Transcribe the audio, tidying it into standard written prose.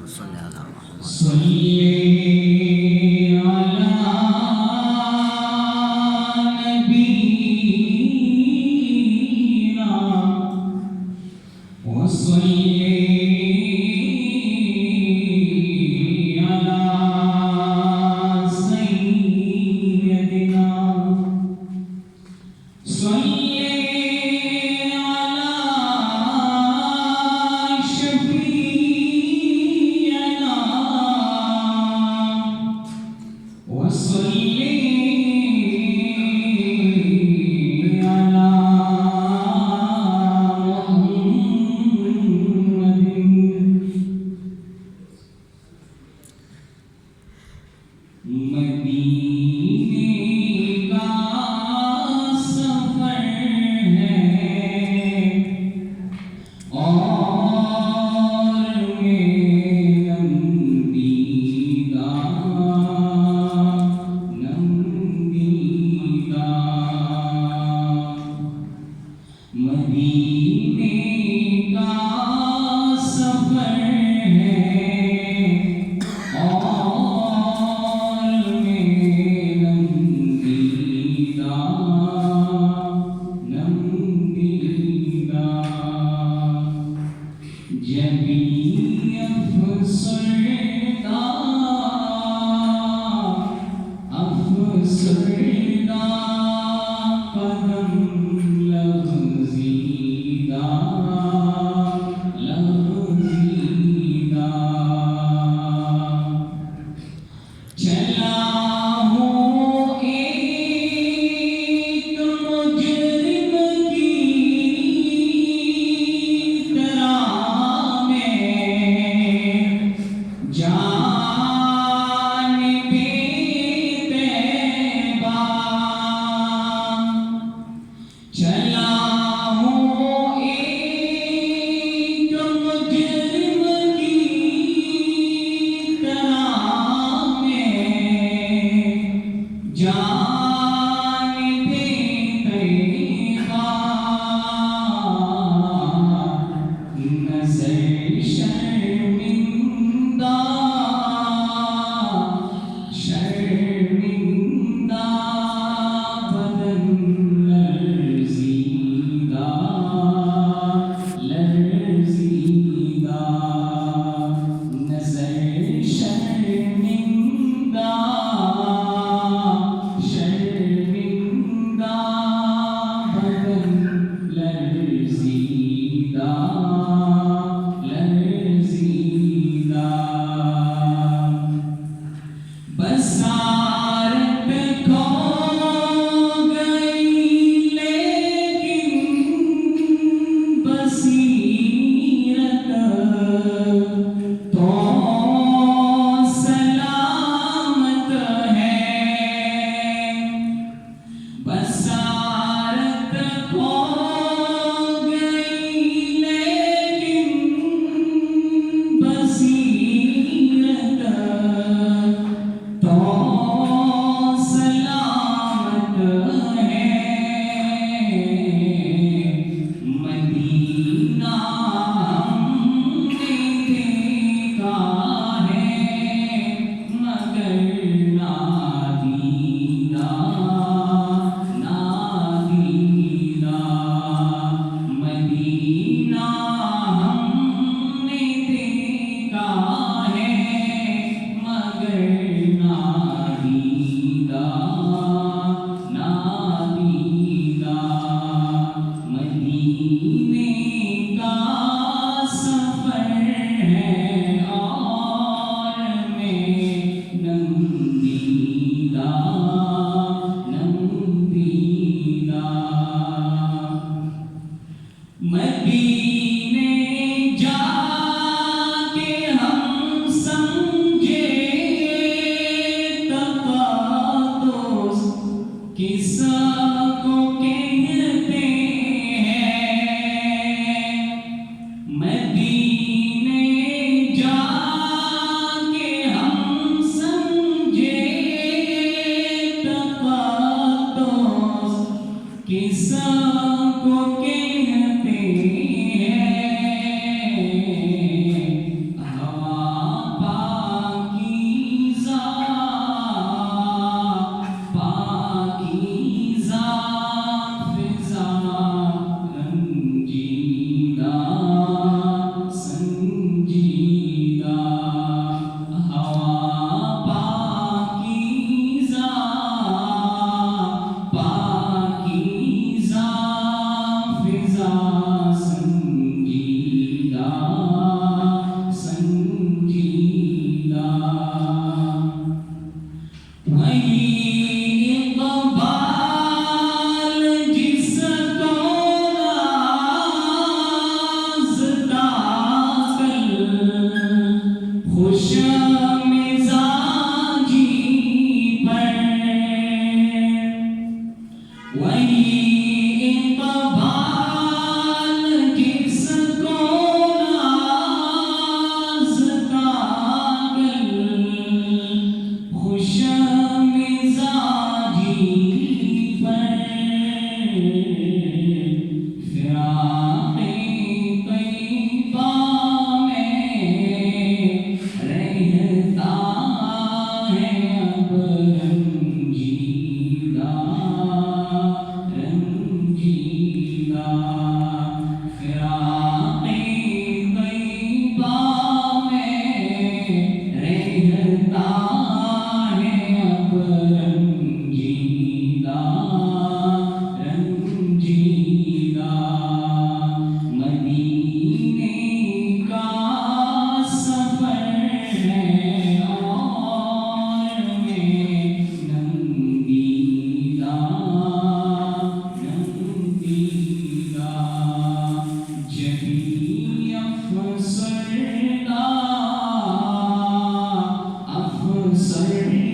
صلی اللہ محمد صلی علی نبینا وصلی علی سیدنا صلی علی شفیعنا وصلی علی مدینے کا سفر ہے اور میں نندیدہ مدینے کا سفر ہے اور میں نندیدہ جبھی افسردہ قدم لغزیدہ چلا ہوں ایک مجرم کی طرح میں جانب طیبہ چلا ہوں ایک مجرم کی طرح جانب طیبہ نظر شرمندہ بدن لرزیدہ نظر شرمندہ بدن لرزیدہ بصارت کھو گئی لیکن بصیرت تو سلامت ہے بصارت کھو گئی لیکن بصیرت تو سلامت ہے مدینہ ہم نے دیکھا ہے مگر نادیدہ مدینہ ہم نے دیکھا ہے مگر نادیدہ مدینے کا سفر ہے خوش مزاجی پر وہی اقبال جس کو ناز کا گل خوش مزاجی پر فراق طیبہ میں رہتا ہے اب رنجیدہ رنجیدہ فراق طیبہ میں رہتا ہے اب رنجیدہ رنجیدہ مدینے کا سفر ہے اور میں ننگیدہ ننگیدہ جبھی افسردہ افسردہ